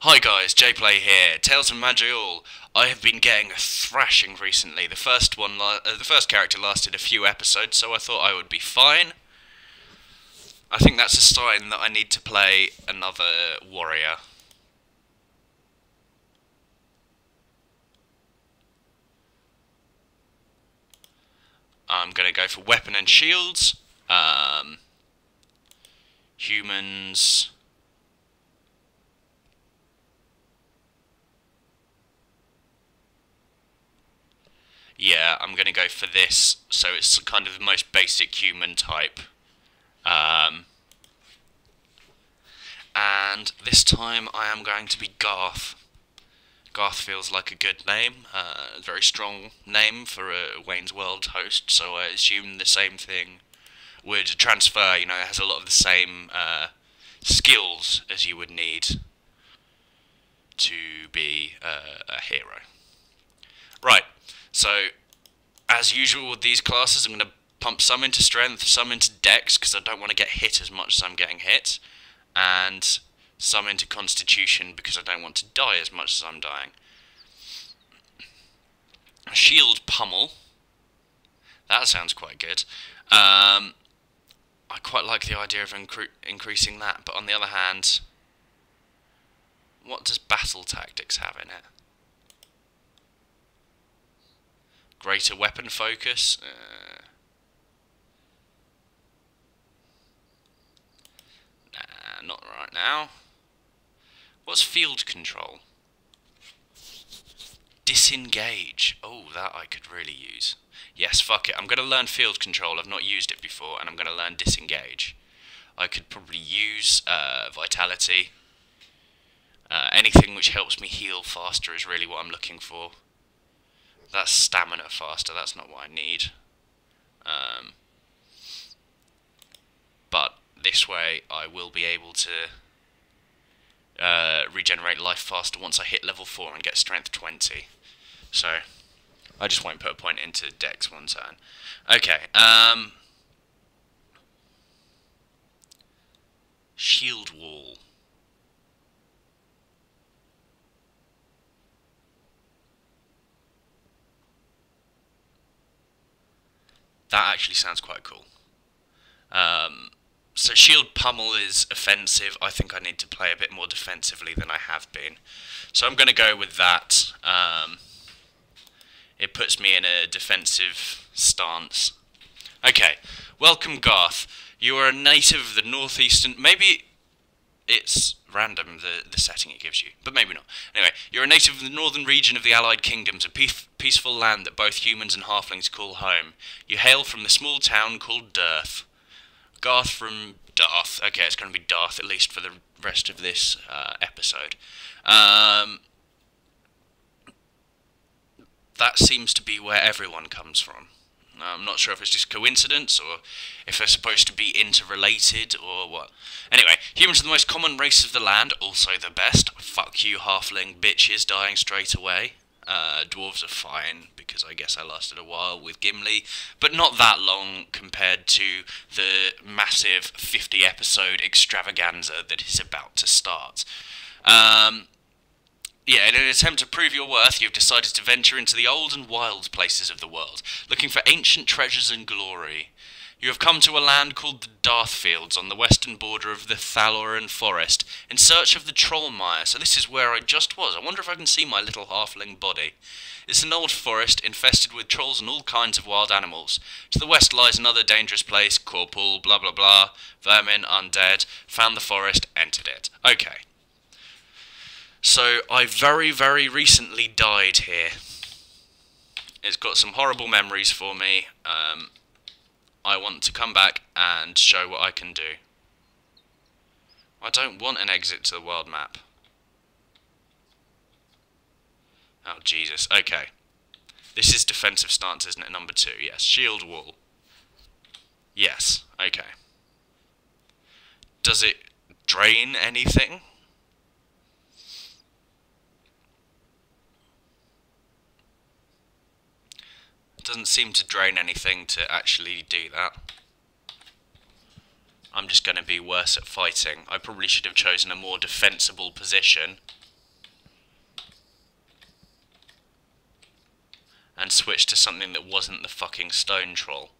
Hi guys, JPlay here. Tales from Maj'Eyal. I have been getting a thrashing recently. The first character lasted a few episodes, so I thought I would be fine. I think that's a sign that I need to play another warrior. I'm gonna go for weapon and shields. Humans. Yeah, I'm going to go for this, so it's kind of the most basic human type. And this time I am going to be Garth. Garth feels like a good name, a very strong name for a Wayne's World host, so I assume the same thing would transfer. You know, it has a lot of the same skills as you would need to be a hero. Right, so as usual with these classes, I'm going to pump some into strength, some into dex, because I don't want to get hit as much as I'm getting hit, and some into constitution, because I don't want to die as much as I'm dying. Shield pummel. That sounds quite good. I quite like the idea of increasing that, but on the other hand, what does battle tactics have in it? Greater weapon focus. Nah, not right now. What's field control? Disengage. Oh, that I could really use. Yes, fuck it. I'm going to learn field control. I've not used it before, and I'm going to learn disengage. I could probably use vitality. Anything which helps me heal faster is really what I'm looking for. That's stamina faster, that's not what I need. But this way I will be able to regenerate life faster once I hit level 4 and get strength 20. So, I just won't put a point into dex one turn. Okay, shield wall. That actually sounds quite cool. So shield pummel is offensive. I think I need to play a bit more defensively than I have been. So I'm going to go with that. It puts me in a defensive stance. Okay, welcome Garth. You are a native of the northeastern... Maybe it's random, the setting it gives you, but maybe not. Anyway, you're a native of the northern region of the Allied Kingdoms, a peaceful land that both humans and halflings call home. You hail from the small town called Derth. Garth from Darth. Okay, it's going to be Darth, at least for the rest of this episode. That seems to be where everyone comes from. I'm not sure if it's just coincidence, or if they're supposed to be interrelated, or what. Anyway, humans are the most common race of the land, also the best. Fuck you halfling bitches dying straight away. Dwarves are fine, because I guess I lasted a while with Gimli, but not that long compared to the massive 50-episode extravaganza that is about to start. Yeah, in an attempt to prove your worth, you've decided to venture into the old and wild places of the world, looking for ancient treasures and glory. You have come to a land called the Derth Fields on the western border of the Thaloran Forest, in search of the Trollmire. So this is where I just was. I wonder if I can see my little halfling body. It's an old forest infested with trolls and all kinds of wild animals. To the west lies another dangerous place, Corporal, blah blah blah, vermin, undead. Found the forest, entered it. Okay. So, I very, very recently died here. It's got some horrible memories for me. I want to come back and show what I can do. I don't want an exit to the world map. Oh, Jesus. Okay. This is defensive stance, isn't it? Number 2. Yes. Shield wall. Yes. Okay. Does it drain anything? Doesn't seem to drain anything to actually do that. I'm just going to be worse at fighting. I probably should have chosen a more defensible position. and switch to something that wasn't the fucking stone troll.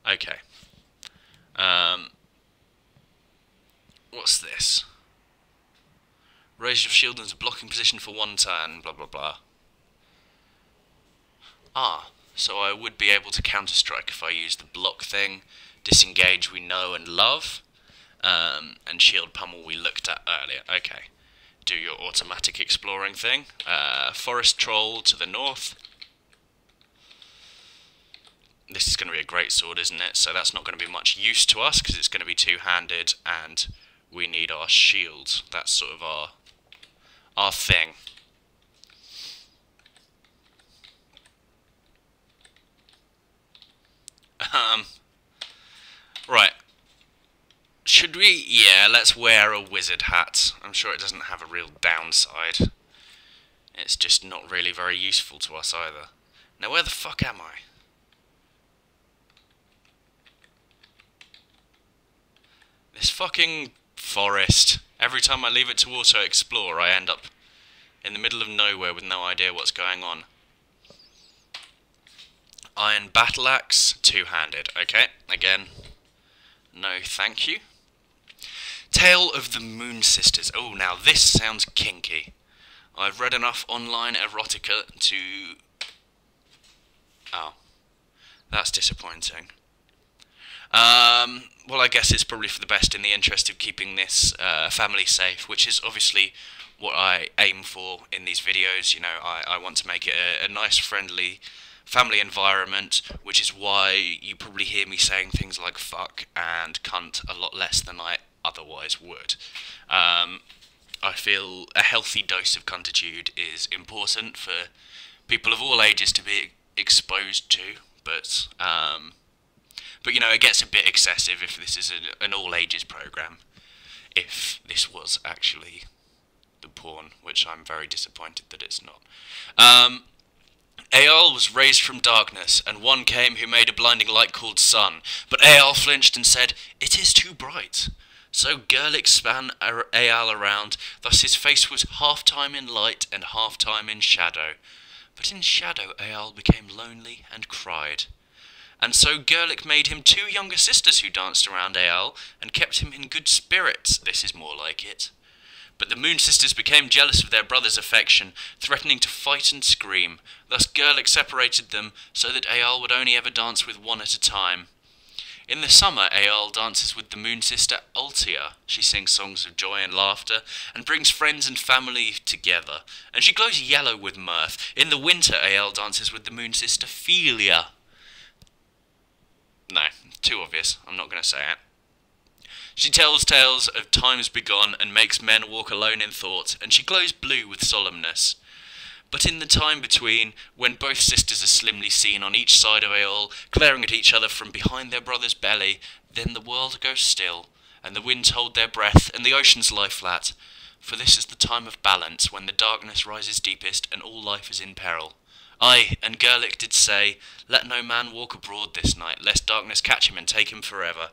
Okay. What's this? Raise your shield into blocking position for 1 turn, blah blah blah. Ah, so I would be able to counter-strike if I use the block thing, disengage we know and love, and shield pummel we looked at earlier. Okay. Do your automatic exploring thing. Forest troll to the north. This is going to be a great sword, isn't it? So that's not going to be much use to us, because it's going to be two-handed, and we need our shield. That's sort of our thing. Right. Should we? Yeah, let's wear a wizard hat. I'm sure it doesn't have a real downside. It's just not really very useful to us either. Now, where the fuck am I? This fucking forest. Every time I leave it to auto-explore, I end up in the middle of nowhere with no idea what's going on. Iron battle axe, two-handed. Okay, again, no thank you. Tale of the Moon Sisters. Oh, now this sounds kinky. I've read enough online erotica to... Oh, that's disappointing. Well, I guess it's probably for the best in the interest of keeping this family safe, which is obviously what I aim for in these videos. You know, I want to make it a nice, friendly family environment, which is why you probably hear me saying things like fuck and cunt a lot less than I otherwise would. I feel a healthy dose of cuntitude is important for people of all ages to be exposed to, but you know, it gets a bit excessive if this is an all-ages programme. If this was actually the porn, which I'm very disappointed that it's not. Maj'Eyal was raised from darkness, and one came who made a blinding light called sun. But Maj'Eyal flinched and said, "It is too bright." So Garth span Maj'Eyal around, thus his face was half-time in light and half-time in shadow. But in shadow Maj'Eyal became lonely and cried. And so Garth made him 2 younger sisters who danced around Maj'Eyal and kept him in good spirits. This is more like it. But the Moon Sisters became jealous of their brother's affection, threatening to fight and scream. Thus Garth separated them so that Maj'Eyal would only ever dance with one at a time. In the summer, Maj'Eyal dances with the Moon Sister Altia. She sings songs of joy and laughter, and brings friends and family together. And she glows yellow with mirth. In the winter, Maj'Eyal dances with the Moon Sister Philia. No, too obvious. I'm not going to say it. She tells tales of times begone and makes men walk alone in thought, and she glows blue with solemnness. But in the time between, when both sisters are slimly seen on each side of Maj'Eyal, glaring at each other from behind their brother's belly, then the world goes still, and the winds hold their breath, and the oceans lie flat. For this is the time of balance, when the darkness rises deepest, and all life is in peril. Aye, and Garth did say, "Let no man walk abroad this night, lest darkness catch him and take him forever."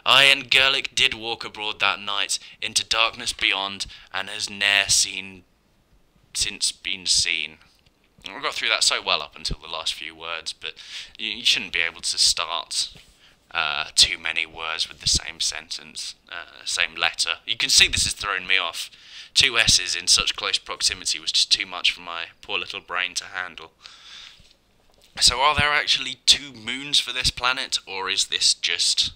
Aye, and Garth did walk abroad that night, into darkness beyond, and has ne'er since been seen. I got through that so well up until the last few words, but you shouldn't be able to start too many words with the same sentence, same letter. You can see this has thrown me off. 2 S's in such close proximity was just too much for my poor little brain to handle. So are there actually 2 moons for this planet, or is this just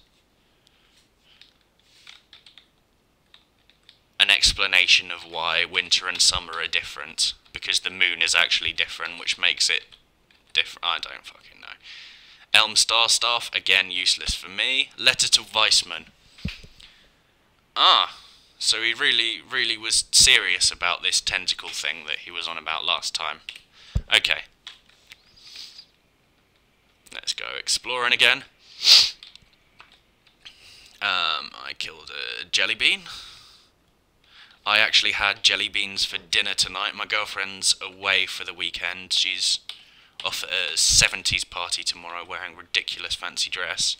an explanation of why winter and summer are different? Because the moon is actually different, which makes it different. I don't fucking know. Elm Star Staff, again useless for me. Letter to Weissman. Ah, so he really was serious about this tentacle thing that he was on about last time. Okay. Let's go exploring again. I killed a jelly bean. I actually had jelly beans for dinner tonight. My girlfriend's away for the weekend. She's off at a 70s party tomorrow wearing a ridiculous fancy dress.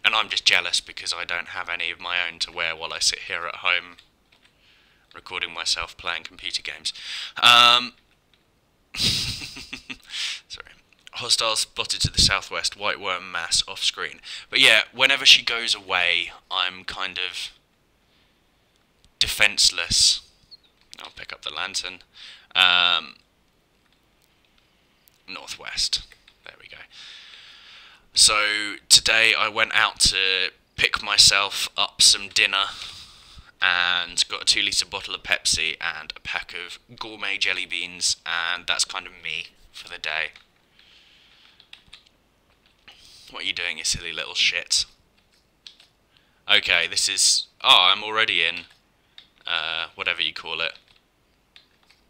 And I'm just jealous because I don't have any of my own to wear while I sit here at home recording myself playing computer games. Sorry. Hostile spotted to the southwest, white worm mass off screen. But yeah, whenever she goes away, I'm kind of defenseless. I'll pick up the lantern. Northwest. There we go. So today I went out to pick myself up some dinner and got a 2-litre bottle of Pepsi and a pack of gourmet jelly beans, and that's kind of me for the day. What are you doing, you silly little shit? Okay, this is... Oh, I'm already in, whatever you call it,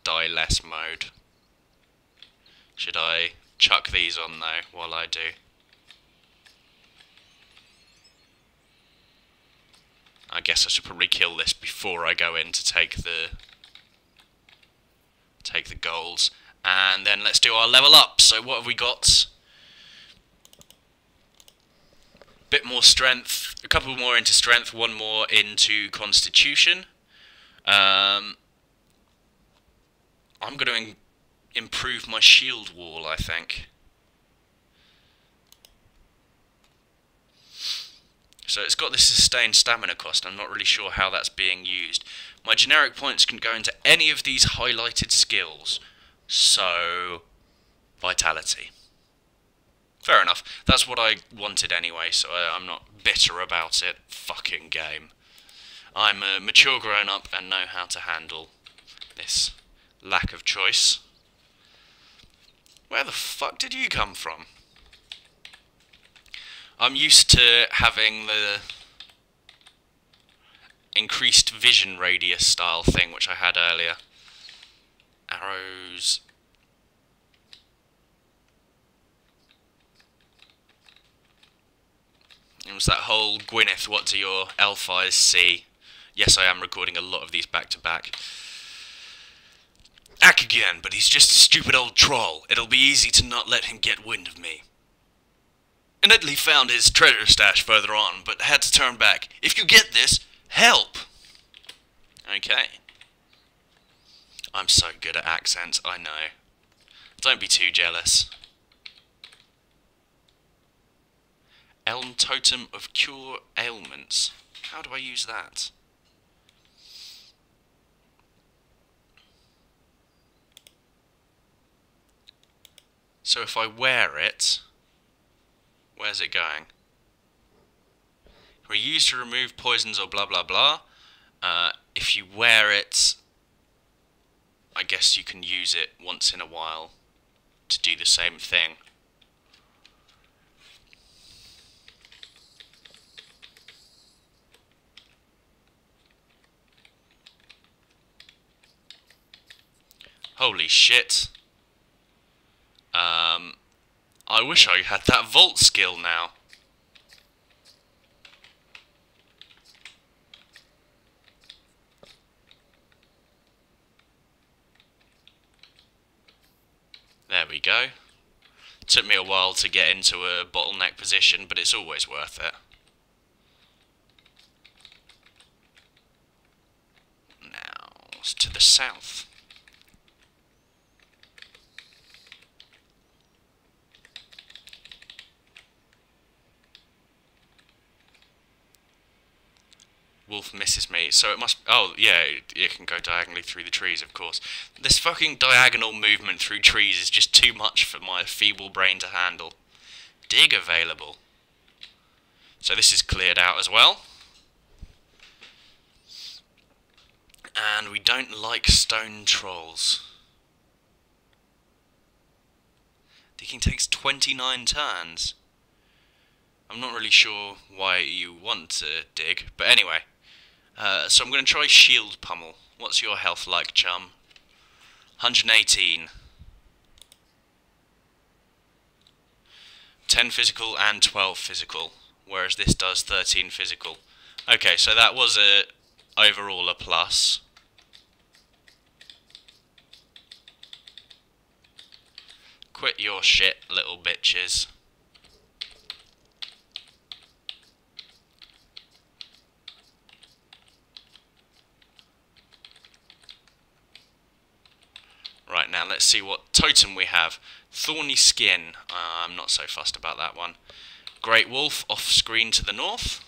die less mode. Should I chuck these on, though, while I do? I guess I should probably kill this before I go in to take the golds. And then let's do our level up. So what have we got? Bit more strength, a couple more into strength, one more into constitution. I'm going to improve my shield wall, I think. So it's got this sustained stamina cost. I'm not really sure how that's being used. My generic points can go into any of these highlighted skills. So, vitality. Fair enough. That's what I wanted anyway, so I'm not bitter about it. Fucking game. I'm a mature grown-up and know how to handle this lack of choice. Where the fuck did you come from? I'm used to having the increased vision radius style thing, which I had earlier. Arrows. It was that whole Gwyneth, what do your elf eyes see? Yes, I am recording a lot of these back to back. Ack again, but he's just a stupid old troll. It'll be easy to not let him get wind of me. Innately found his treasure stash further on, but had to turn back. If you get this, help! Okay. I'm so good at accents, I know. Don't be too jealous. Elm Totem of Cure Ailments. How do I use that? So if I wear it... Where's it going? Were used to remove poisons or blah blah blah. If you wear it, I guess you can use it once in a while to do the same thing. Holy shit. I wish I had that vault skill now. There we go. Took me a while to get into a bottleneck position, but it's always worth it. Now, it's to the south. Wolf misses me, so it must... Oh, yeah, it can go diagonally through the trees, of course. This fucking diagonal movement through trees is just too much for my feeble brain to handle. Dig available. So this is cleared out as well. And we don't like stone trolls. Digging takes 29 turns. I'm not really sure why you want to dig, but anyway. So I'm going to try Shield Pummel. What's your health like, chum? 118. 10 physical and 12 physical, whereas this does 13 physical. Okay, so that was overall a plus. Quit your shit, little bitches. Right, now let's see what totem we have. Thorny Skin. I'm not so fussed about that one. Great Wolf off screen to the north.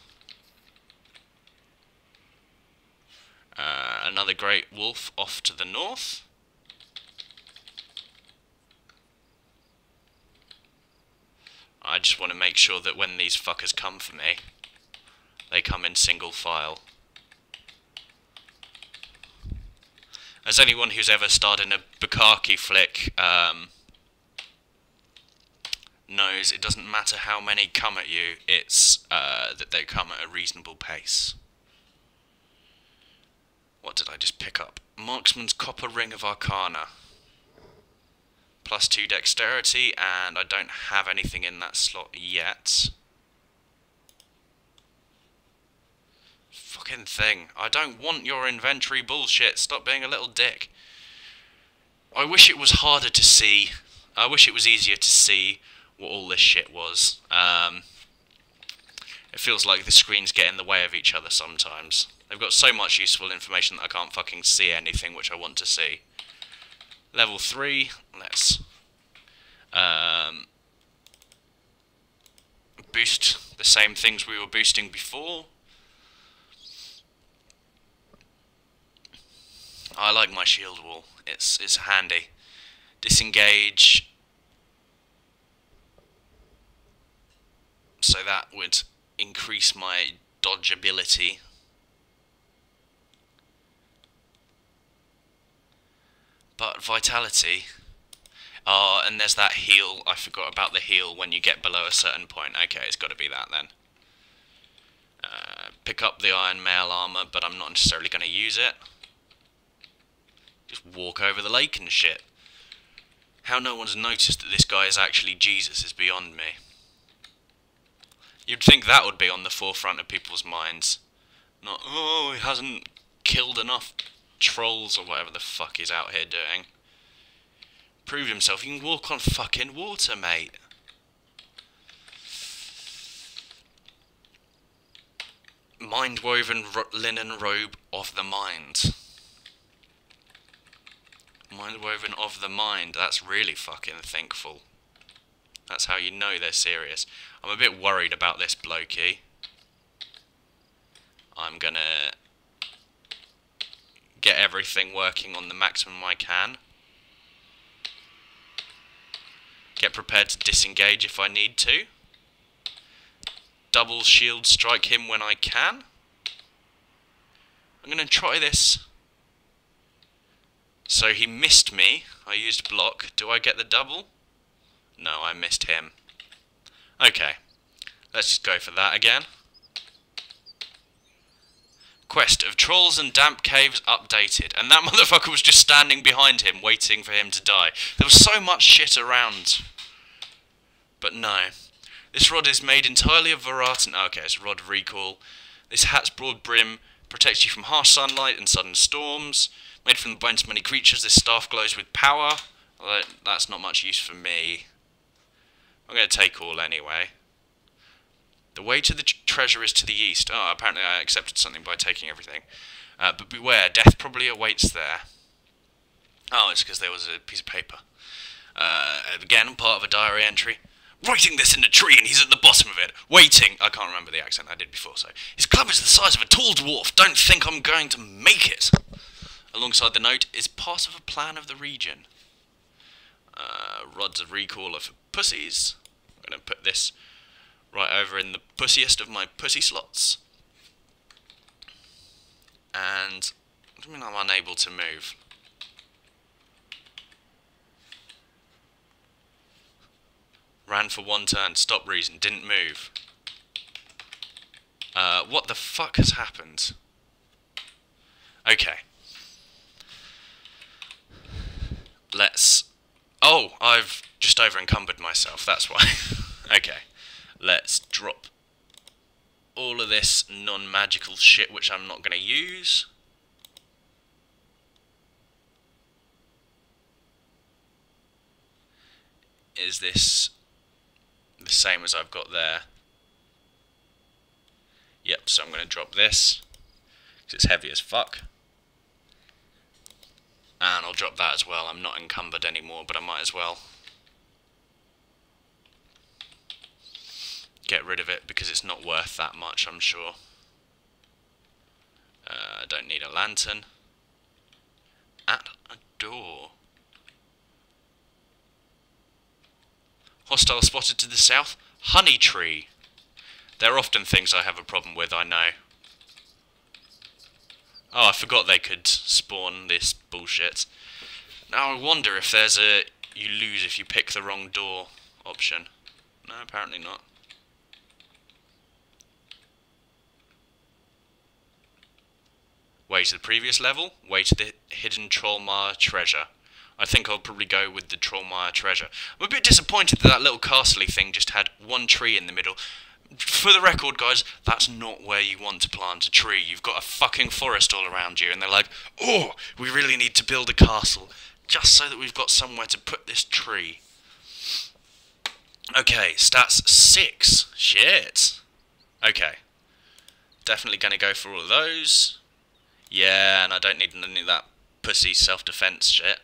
Another Great Wolf off to the north. I just want to make sure that when these fuckers come for me, they come in single file. As anyone who's ever starred in a Bukkake flick knows, it doesn't matter how many come at you, it's that they come at a reasonable pace. What did I just pick up? Marksman's Copper Ring of Arcana. +2 dexterity, and I don't have anything in that slot yet. Fucking thing. I don't want your inventory bullshit. Stop being a little dick. I wish it was harder to see. I wish it was easier to see what all this shit was. It feels like the screens get in the way of each other sometimes. They've got so much useful information that I can't fucking see anything which I want to see. Level 3, let's boost the same things we were boosting before. I like my shield wall, it's handy. Disengage, so that would increase my dodge ability. But vitality, and there's that heal. I forgot about the heal when you get below a certain point. Okay, it's got to be that then. Pick up the Iron Mail armor, but I'm not necessarily going to use it. Just walk over the lake and shit. How no one's noticed that this guy is actually Jesus is beyond me. You'd think that would be on the forefront of people's minds. Not, oh, he hasn't killed enough trolls or whatever the fuck he's out here doing. Proved himself. You can walk on fucking water, mate. Mind-woven linen robe of the mind. Mind-woven of the mind. That's really fucking thinkful. That's how you know they're serious. I'm a bit worried about this blokey. I'm gonna get everything working on the maximum I can. Get prepared to disengage if I need to. Double shield strike him when I can. I'm going to try this. So he missed me. I used block. Do I get the double? No, I missed him. Okay. Let's just go for that again. Quest of Trolls and Damp Caves updated. And that motherfucker was just standing behind him, waiting for him to die. There was so much shit around. But no. This rod is made entirely of Veratan. Okay, it's rod recall. This hat's broad brim protects you from harsh sunlight and sudden storms. Made from the bones of many creatures, this staff glows with power. Although that's not much use for me. I'm going to take all anyway. The way to the treasure is to the east. Oh, apparently I accepted something by taking everything. But beware, death probably awaits there. Oh, it's because there was a piece of paper. Again, part of a diary entry. Writing this in a tree and he's at the bottom of it. Waiting. I can't remember the accent I did before, so. His club is the size of a tall dwarf. Don't think I'm going to make it. Alongside the note is part of a plan of the region. Rods of recall are for pussies. I'm going to put this right over in the pussiest of my pussy slots. And I mean I'm unable to move. Ran for one turn, stop reason, didn't move. What the fuck has happened? Okay. Let's... Oh, I've just over-encumbered myself, that's why. Okay. Let's drop all of this non-magical shit which I'm not going to use. Is this the same as I've got there? Yep, so I'm going to drop this, because it's heavy as fuck. And I'll drop that as well. I'm not encumbered anymore, but I might as well get rid of it because it's not worth that much, I'm sure. I don't need a lantern. At a door. Hostile spotted to the south. Honey tree. There are often things I have a problem with, I know. Oh, I forgot they could spawn this bullshit. Now I wonder if there's a you lose if you pick the wrong door option. No, apparently not. Way to the previous level, way to the hidden Trollmire treasure. I think I'll probably go with the Trollmire treasure. I'm a bit disappointed that that little castle-y thing just had one tree in the middle. For the record, guys, that's not where you want to plant a tree. You've got a fucking forest all around you, and they're like, oh, we really need to build a castle, just so that we've got somewhere to put this tree. Okay, stats 6. Shit. Okay. Definitely going to go for all of those. Yeah, and I don't need any of that pussy self-defense shit.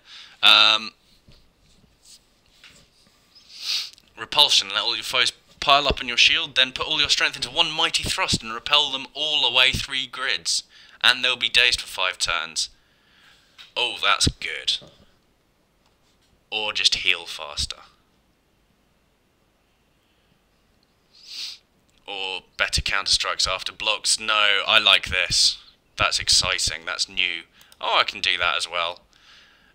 Repulsion. Let all your foes pile up on your shield, then put all your strength into one mighty thrust and repel them all away 3 grids. And they'll be dazed for 5 turns. Oh, that's good. Or just heal faster. Or better counter-strikes after blocks. No, I like this. That's exciting, that's new. Oh, I can do that as well.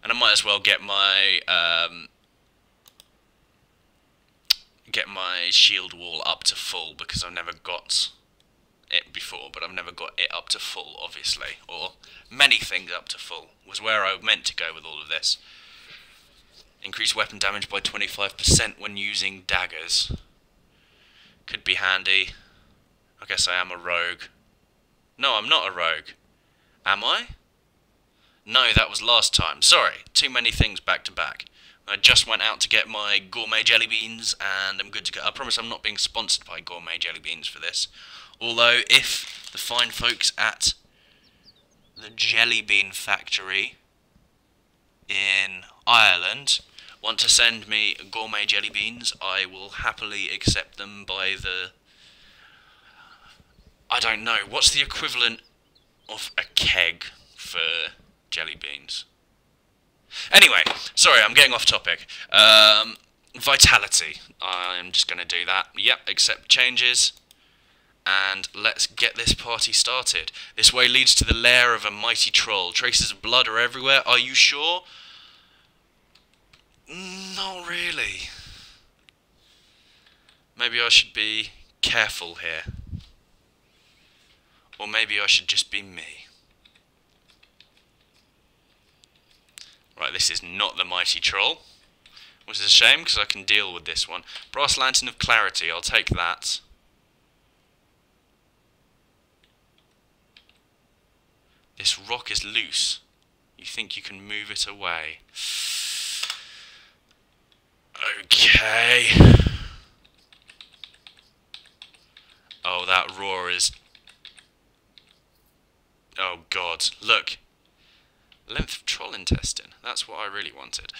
And I might as well get my shield wall up to full, because I've never got it before, but I've never got it up to full, obviously. Or many things up to full, was where I meant to go with all of this. Increase weapon damage by 25% when using daggers. Could be handy. I guess I am a rogue. No, I'm not a rogue. Am I? No, that was last time. Sorry, too many things back to back. I just went out to get my gourmet jelly beans, and I'm good to go. I promise I'm not being sponsored by gourmet jelly beans for this. Although, if the fine folks at the Jelly Bean Factory in Ireland want to send me gourmet jelly beans, I will happily accept them by the... I don't know, what's the equivalent of a keg for jelly beans? Anyway, sorry, I'm getting off topic. Vitality. I'm just going to do that. Yep, accept changes. And let's get this party started. This way leads to the lair of a mighty troll. Traces of blood are everywhere. Are you sure? Not really. Maybe I should be careful here. Or maybe I should just be me. Right, this is not the mighty troll. Which is a shame, because I can deal with this one. Brass Lantern of Clarity, I'll take that. This rock is loose. You think you can move it away. Okay. Oh, that roar is... Oh god, look. Length of troll intestine. That's what I really wanted.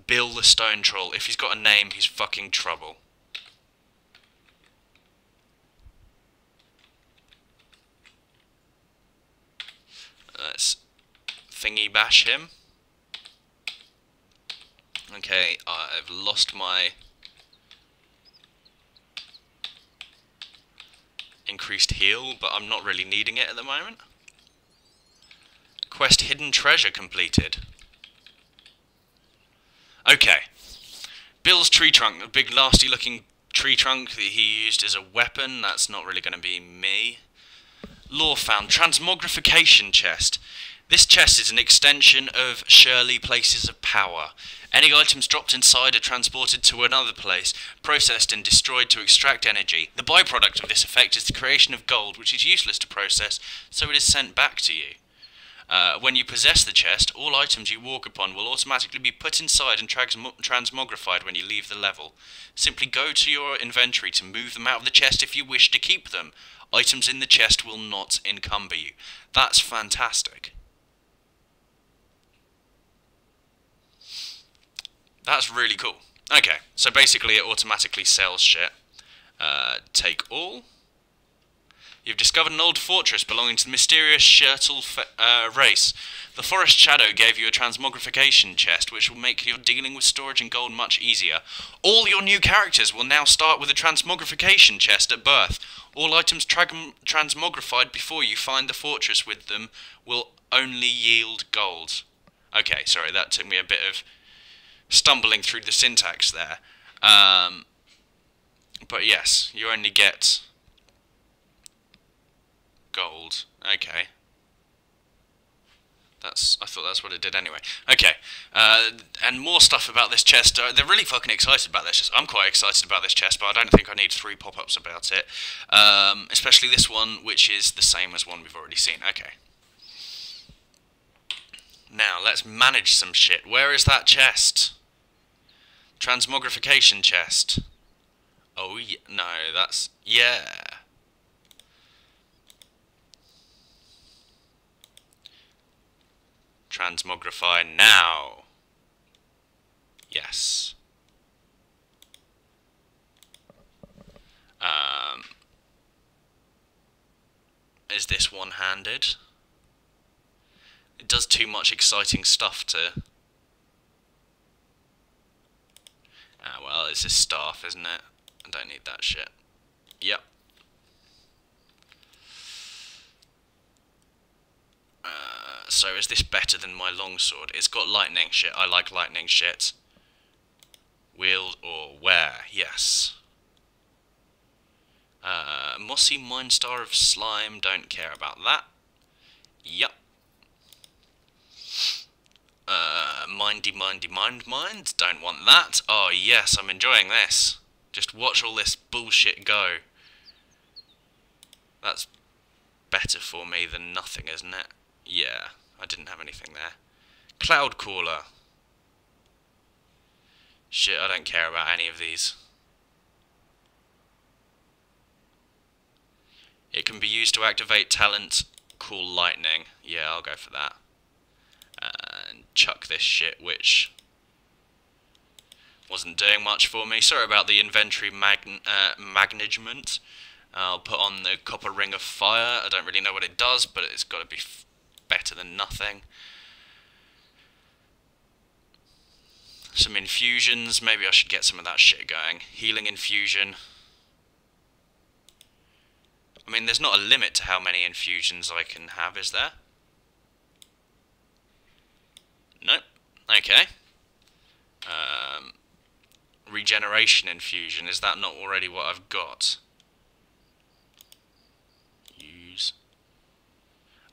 Bill the Stone Troll. If he's got a name, he's fucking trouble. Let's thingy bash him. Okay, I've lost my increased heal, but I'm not really needing it at the moment. Quest Hidden Treasure completed. Okay. Bill's tree trunk, a big nasty looking tree trunk that he used as a weapon. That's not really going to be me. Lore found. Transmogrification chest. This chest is an extension of Shirley Places of Power. Any items dropped inside are transported to another place, processed and destroyed to extract energy. The byproduct of this effect is the creation of gold, which is useless to process, so it is sent back to you. When you possess the chest, all items you walk upon will automatically be put inside and transmogrified when you leave the level. Simply go to your inventory to move them out of the chest if you wish to keep them. Items in the chest will not encumber you. That's fantastic. That's really cool. Okay, so basically it automatically sells shit. Take all. You've discovered an old fortress belonging to the mysterious Shirtle race. The Forest Shadow gave you a transmogrification chest, which will make your dealing with storage and gold much easier. All your new characters will now start with a transmogrification chest at birth. All items transmogrified before you find the fortress with them will only yield gold. Okay, sorry, that took me a bit of stumbling through the syntax there. But yes, you only get gold. Okay. I thought that's what it did anyway. Okay, and more stuff about this chest. They're really fucking excited about this chest. I'm quite excited about this chest, but I don't think I need 3 pop-ups about it. Especially this one, which is the same as one we've already seen. Okay. Now, let's manage some shit. Where is that chest? Transmogrification chest. Oh, no, that's... yeah. Transmogrify now. Yes. Is this one-handed? It does too much exciting stuff to... ah, well, it's his staff, isn't it? I don't need that shit. Yep. So is this better than my longsword? It's got lightning shit. I like lightning shit. Wield or wear? Yes. Mossy Mindstar of Slime. Don't care about that. Yep. Mindy Mind. Don't want that. Oh yes, I'm enjoying this. Just watch all this bullshit go. That's better for me than nothing, isn't it? Yeah, I didn't have anything there. Cloud Caller. Shit, I don't care about any of these. It can be used to activate talent Call Lightning. Yeah, I'll go for that. And chuck this shit, which wasn't doing much for me. Sorry about the inventory management. I'll put on the Copper Ring of Fire. I don't really know what it does, but it's got to be better than nothing. Some infusions. Maybe I should get some of that shit going. Healing infusion. I mean, there's not a limit to how many infusions I can have, is there? Nope. Okay. Regeneration infusion. Is that not already what I've got? Use.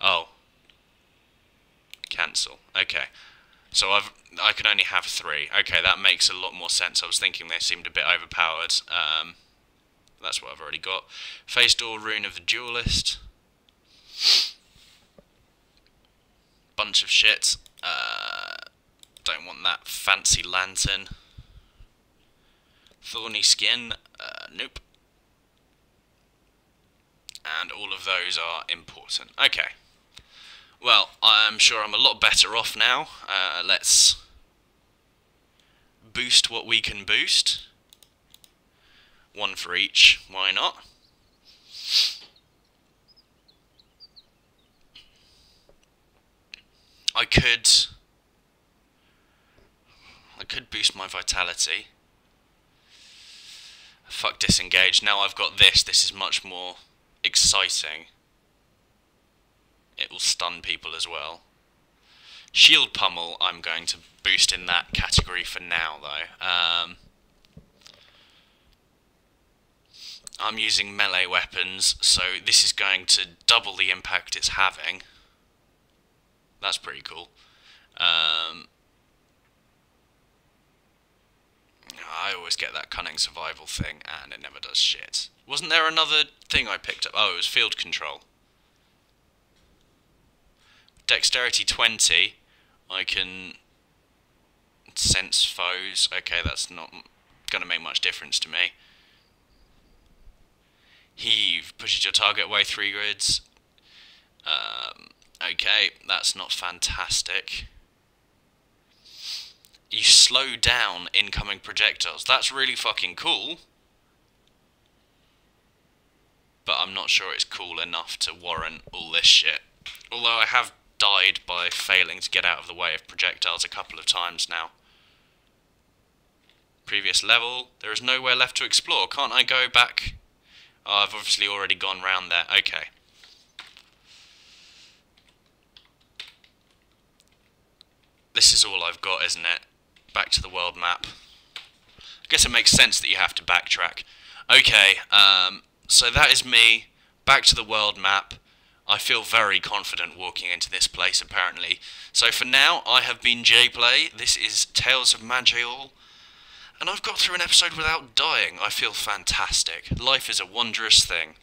Oh. Cancel. Okay. So I can only have 3. Okay, that makes a lot more sense. I was thinking they seemed a bit overpowered. That's what I've already got. Face Door Rune of the Duelist. Bunch of shit. Don't want that fancy lantern. Thorny Skin. Nope. And all of those are important. Okay. Well, I'm sure I'm a lot better off now. Let's boost what we can boost. 1 for each, why not? I could boost my vitality. Fuck disengage. Now I've got this. This is much more exciting. It will stun people as well. Shield Pummel, I'm going to boost in that category for now, though. I'm using melee weapons, so this is going to double the impact it's having. That's pretty cool. I always get that cunning survival thing, and it never does shit. Wasn't there another thing I picked up? Oh, it was field control. Dexterity 20, I can sense foes. Okay, that's not going to make much difference to me. Heave, pushes your target away 3 grids. Okay, that's not fantastic. you slow down incoming projectiles. That's really fucking cool. But I'm not sure it's cool enough to warrant all this shit. Although I have died by failing to get out of the way of projectiles a couple of times now. Previous level. There is nowhere left to explore. Can't I go back? Oh, I've obviously already gone round there. Okay. This is all I've got, isn't it? Back to the world map. I guess it makes sense that you have to backtrack. Okay, so that is me. Back to the world map. I feel very confident walking into this place, apparently. So for now, I have been JPlay. This is Tales of Maj'Eyal. And I've got through an episode without dying. I feel fantastic. Life is a wondrous thing.